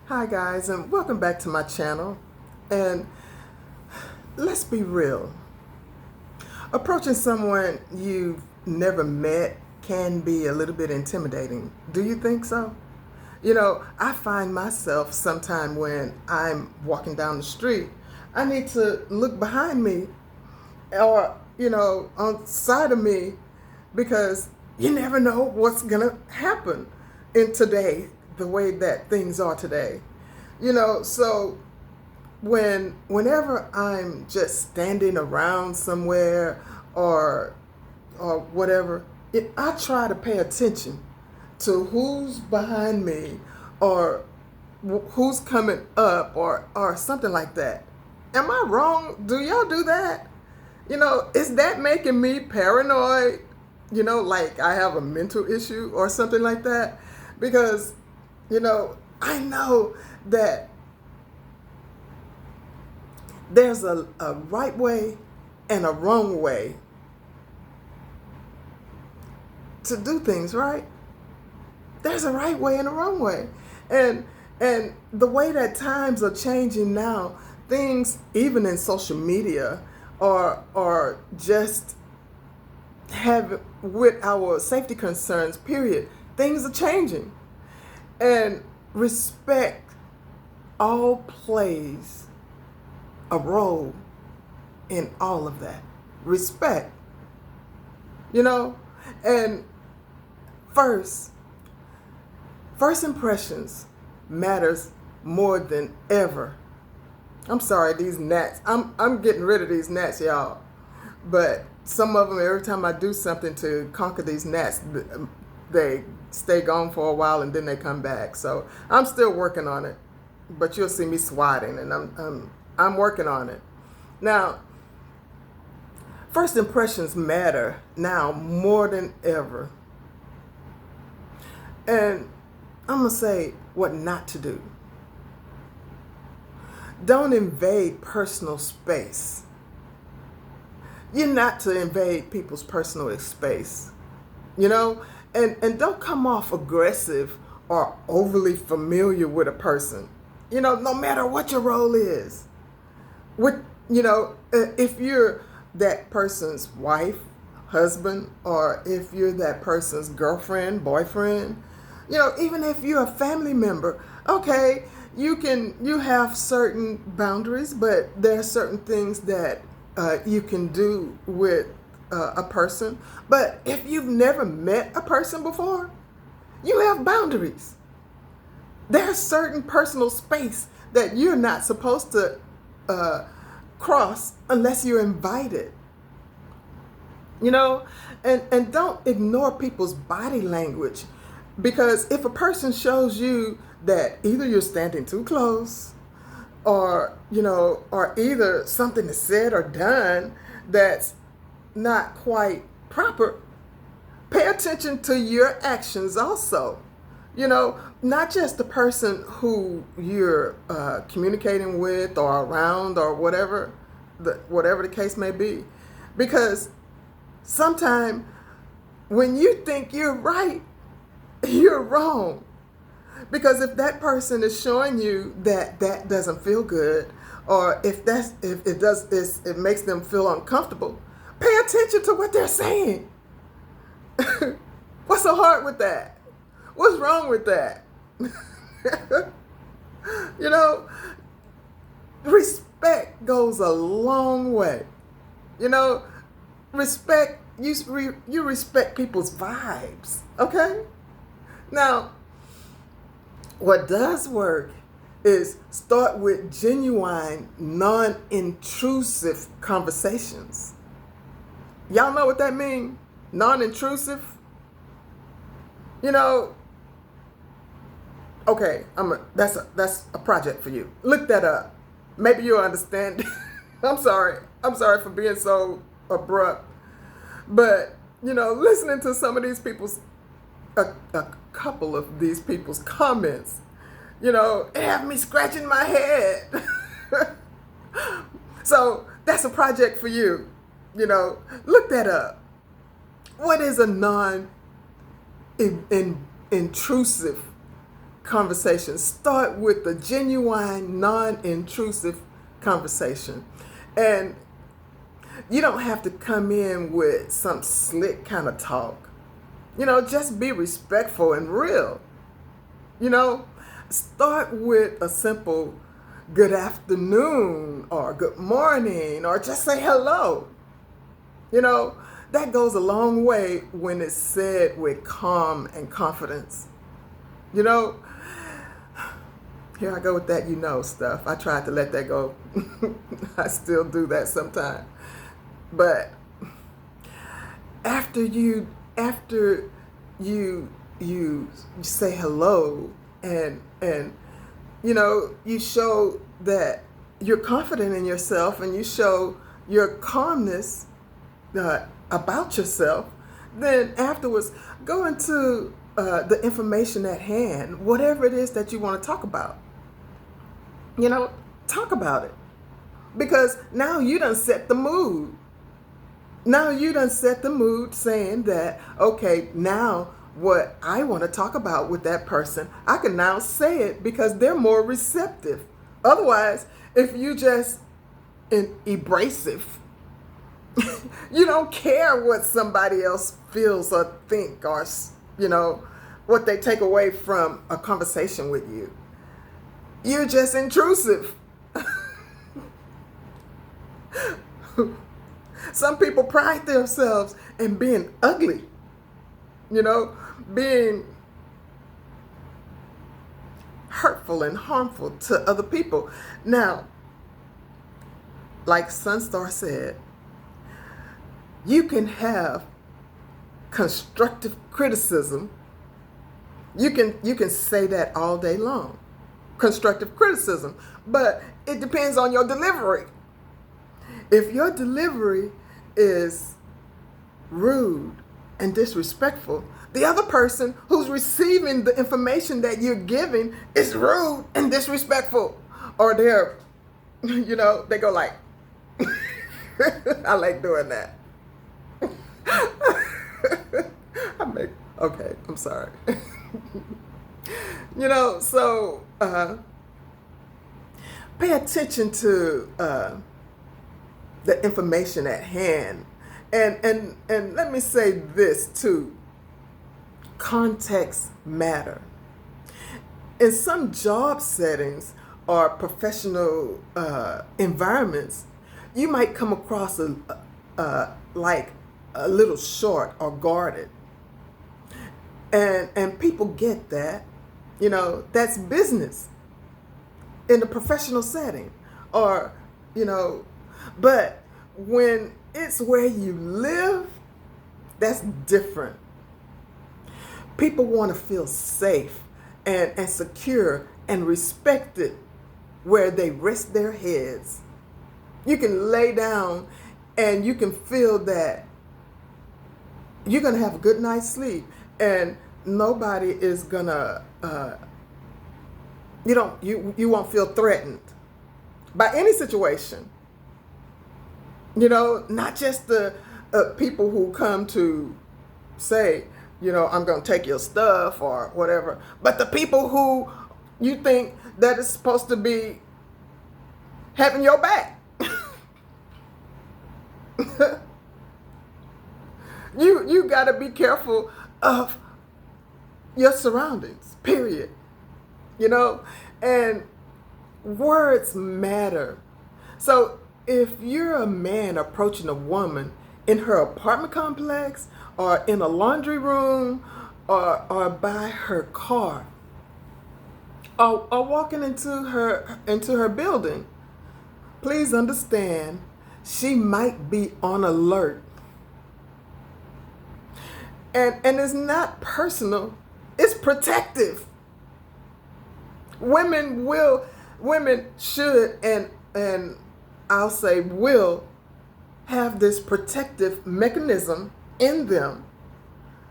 Hi guys, and welcome back to my channel. And let's be real. Approaching someone you've never met can be a little bit intimidating. Do you think so? I find myself sometime when I'm walking down the street, I need to look behind me or, on the side of me because you never know what's going to happen in today, the way that things are today. So whenever I'm just standing around somewhere or whatever, I try to pay attention to who's behind me or who's coming up or something like that. Am I wrong? Do y'all do that? Is that making me paranoid? Like I have a mental issue or something like that? Because, I know that there's a right way and a wrong way to do things, right? There's a right way and a wrong way. And the way that times are changing now, things even in social media or just have with our safety concerns, period, things are changing. And respect all plays a role in all of that. Respect, you know? And first, first impressions matters more than ever. I'm sorry, these gnats. I'm getting rid of these gnats, y'all. But some of them, every time I do something to conquer these gnats, they stay gone for a while and then they come back. So I'm still working on it. But you'll see me swatting, and I'm working on it. Now, first impressions matter now more than ever. And I'm going to say what not to do. Don't invade personal space. You're not to invade people's personal space, and don't come off aggressive or overly familiar with a person, no matter what your role is. If you're that person's wife, husband, or if you're that person's girlfriend, boyfriend, even if you're a family member, okay, you have certain boundaries, but there are certain things that you can do with a person. But if you've never met a person before, you have boundaries. There's certain personal space that you're not supposed to cross unless you're invited. And don't ignore people's body language, because if a person shows you that either you're standing too close or either something is said or done that's not quite proper, pay attention to your actions also. Not just the person who you're communicating with or around or whatever the case may be. Because sometimes when you think you're right, you're wrong. Because if that person is showing you that that doesn't feel good, or if it makes them feel uncomfortable, pay attention to what they're saying. What's so hard with that? What's wrong with that? you know, Respect goes a long way. You know, respect you respect people's vibes. Okay? Now, what does work is start with genuine, non-intrusive conversations. Y'all know what that means? Non-intrusive? Okay, that's a project for you. Look that up. Maybe you'll understand. I'm sorry. I'm sorry for being so abrupt. But, listening to some of these people's a couple of these people's comments, it have me scratching my head. So that's a project for you. Look that up. What is a non-intrusive conversation. Start with a genuine, non-intrusive conversation. And you don't have to come in with some slick kind of talk. Just be respectful and real. Start with a simple good afternoon or good morning or just say hello. That goes a long way when it's said with calm and confidence. Here I go with that stuff. I tried to let that go. I still do that sometimes. But after you say hello and you show that you're confident in yourself and you show your calmness about yourself, then afterwards go into the information at hand, whatever it is that you want to talk about. Talk about it. Because now you done set the mood. Now you done set the mood saying that, okay, now what I want to talk about with that person, I can now say it because they're more receptive. Otherwise, if you just abrasive, you don't care what somebody else feels or think or, what they take away from a conversation with you. You're just intrusive. Some people pride themselves in being ugly, being hurtful and harmful to other people. Now, like Sunstar said, you can have constructive criticism. You can say that all day long. Constructive criticism, but it depends on your delivery. If your delivery is rude and disrespectful, the other person who's receiving the information that you're giving is rude and disrespectful. Or they're, they go like, I like doing that. Okay, I'm sorry. So pay attention to the information at hand. And let me say this too. Context matter. In some job settings or professional environments, you might come across like a little short or guarded. And people get that. That's business in a professional setting. Or, but when it's where you live, that's different. People want to feel safe and secure and respected where they rest their heads. You can lay down and you can feel that you're going to have a good night's sleep and nobody is going to, you won't feel threatened by any situation. Not just the people who come to say, I'm going to take your stuff or whatever, but the people who you think that is supposed to be having your back. You got to be careful of your surroundings, period. And words matter. So if you're a man approaching a woman in her apartment complex or in a laundry room or by her car or walking into her building, please understand she might be on alert. And it's not personal, it's protective. Women should and I'll say will have this protective mechanism in them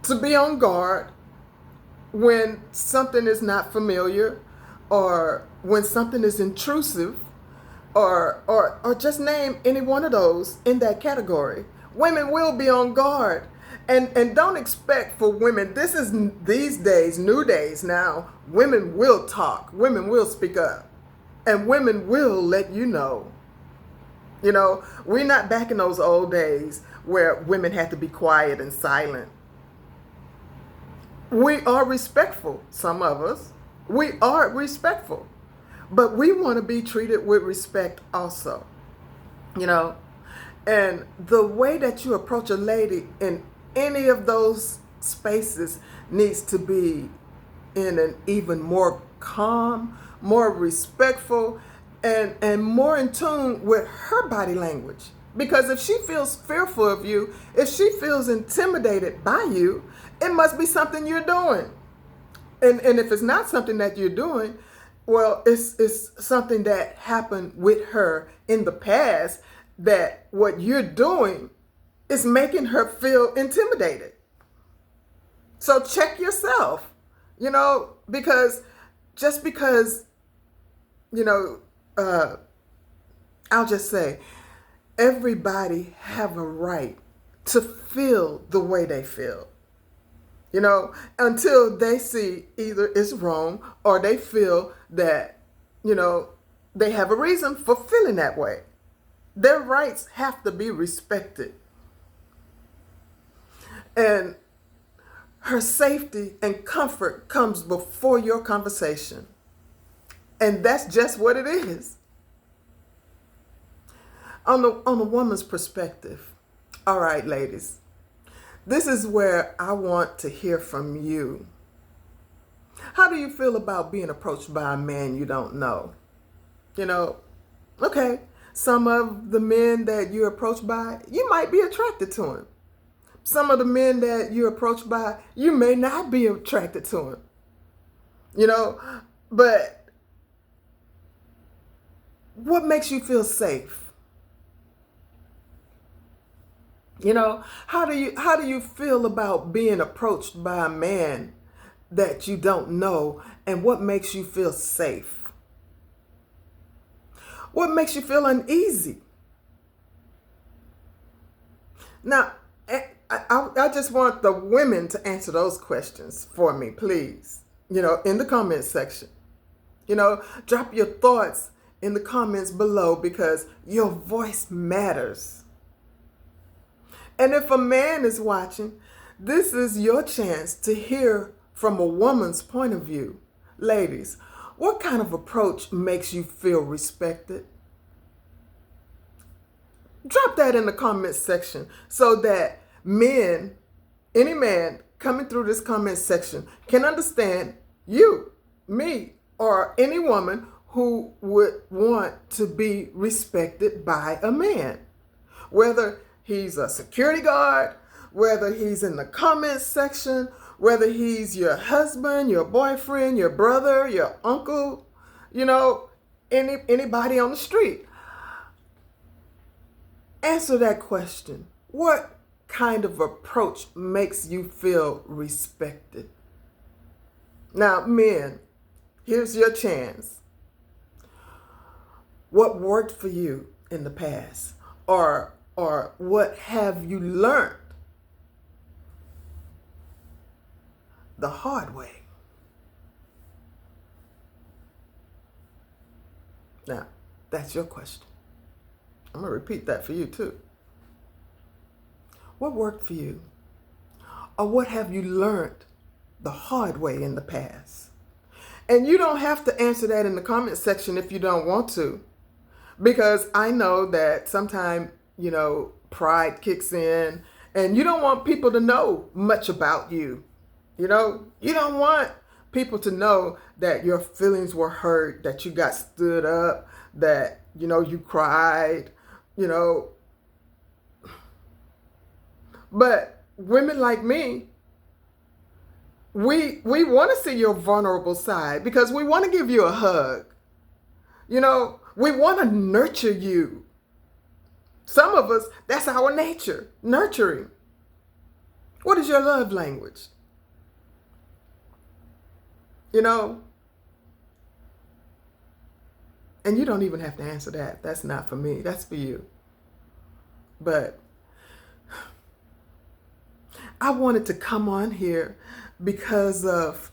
to be on guard when something is not familiar or when something is intrusive or just name any one of those in that category. Women will be on guard And don't expect for women, this is these days, new days now, women will talk, women will speak up, and women will let you know. You know, we're not back in those old days where women had to be quiet and silent. We are respectful, some of us. We are respectful. But we want to be treated with respect also. You know, and the way that you approach a lady in any of those spaces needs to be in an even more calm, more respectful, and more in tune with her body language. Because if she feels fearful of you, if she feels intimidated by you, it must be something you're doing. And if it's not something that you're doing, well, it's something that happened with her in the past, that what you're doing is making her feel intimidated. So check yourself, you know, because just because, you know, I'll just say, everybody have a right to feel the way they feel. You know, until they see either it's wrong or they feel that, you know, they have a reason for feeling that way. Their rights have to be respected. And her safety and comfort comes before your conversation. And that's just what it is. On the woman's perspective, all right, ladies, this is where I want to hear from you. How do you feel about being approached by a man you don't know? You know, okay, some of the men that you're approached by, you might be attracted to him. Some of the men that you're approached by, you may not be attracted to him. You know, but what makes you feel safe? You know, how do you feel about being approached by a man that you don't know, and what makes you feel safe? What makes you feel uneasy? Now, I just want the women to answer those questions for me, please. You know, in the comments section. You know, drop your thoughts in the comments below, because your voice matters. And if a man is watching, this is your chance to hear from a woman's point of view. Ladies, what kind of approach makes you feel respected? Drop that in the comments section so that men, any man coming through this comment section, can understand you, me, or any woman who would want to be respected by a man. Whether he's a security guard, whether he's in the comments section, whether he's your husband, your boyfriend, your brother, your uncle, you know, anybody on the street. Answer that question. What kind of approach makes you feel respected? Now, men, here's your chance. What worked for you in the past? Or what have you learned the hard way? Now, that's your question. I'm going to repeat that for you too. What worked for you? Or what have you learned the hard way in the past? And you don't have to answer that in the comment section if you don't want to, because I know that sometimes, you know, pride kicks in and you don't want people to know much about you. You know, you don't want people to know that your feelings were hurt, that you got stood up, that, you know, you cried, you know. But women like me, we want to see your vulnerable side, because we want to give you a hug. You know, we want to nurture you. Some of us, that's our nature, nurturing. What is your love language? You know, and you don't even have to answer that. That's not for me. That's for you. But I wanted to come on here because of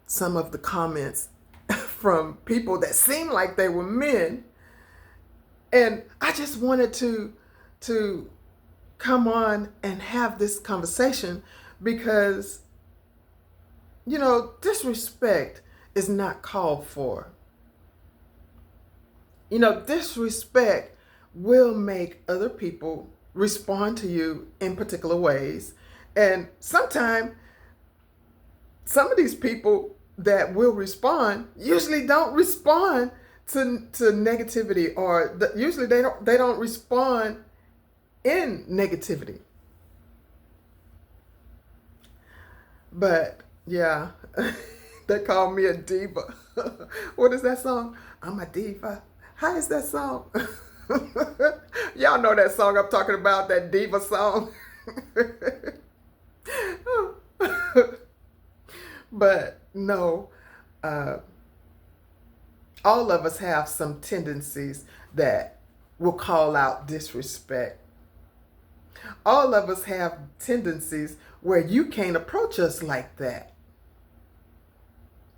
some of the comments from people that seemed like they were men. And I just wanted to come on and have this conversation because, disrespect is not called for. Disrespect will make other people respond to you in particular ways. And sometimes some of these people that will respond usually don't respond to negativity, or usually they don't respond in negativity. But yeah, they call me a diva. What is that song? I'm a diva. How is that song? Y'all know that song I'm talking about, that diva song. But no, all of us have some tendencies that will call out disrespect. All of us have tendencies where you can't approach us like that.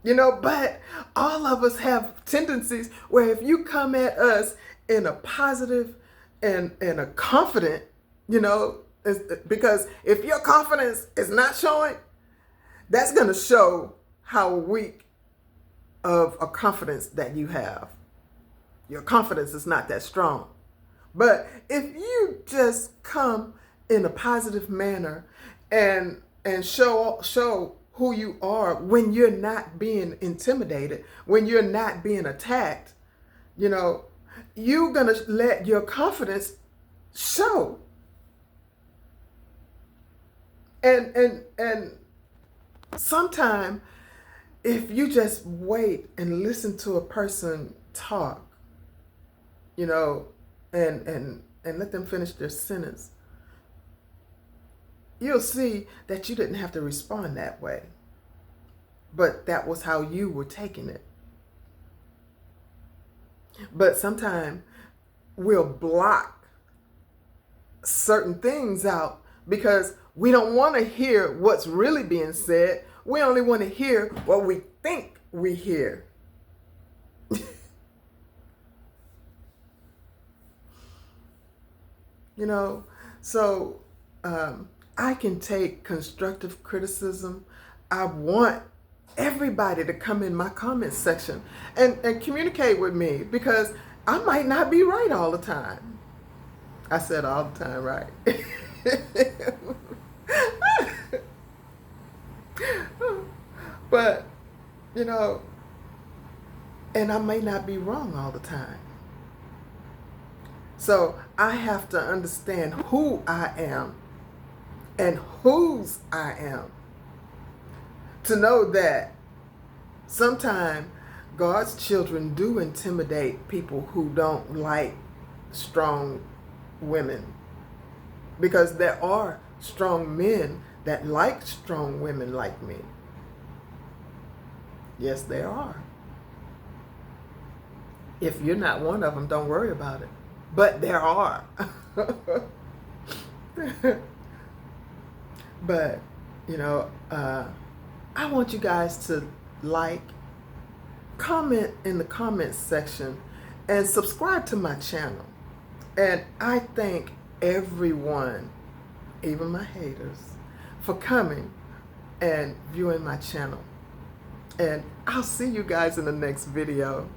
But all of us have tendencies where if you come at us in a positive and a confident, because if your confidence is not showing, that's going to show how weak of a confidence that you have. Your confidence is not that strong. But if you just come in a positive manner and show who you are when you're not being intimidated, when you're not being attacked, you're going to let your confidence show. And sometimes if you just wait and listen to a person talk, and let them finish their sentence, you'll see that you didn't have to respond that way. But that was how you were taking it. But sometimes we'll block certain things out because we don't want to hear what's really being said. We only want to hear what we think we hear. So I can take constructive criticism. I want everybody to come in my comment section and communicate with me, because I might not be right all the time. I said all the time, right? But, and I may not be wrong all the time. So I have to understand who I am and whose I am, to know that sometimes God's children do intimidate people who don't like strong women, because there are strong men that like strong women like me. Yes, there are. If you're not one of them, don't worry about it. But there are. But, I want you guys to comment in the comments section, and subscribe to my channel. And I thank everyone, even my haters, for coming and viewing my channel. And I'll see you guys in the next video.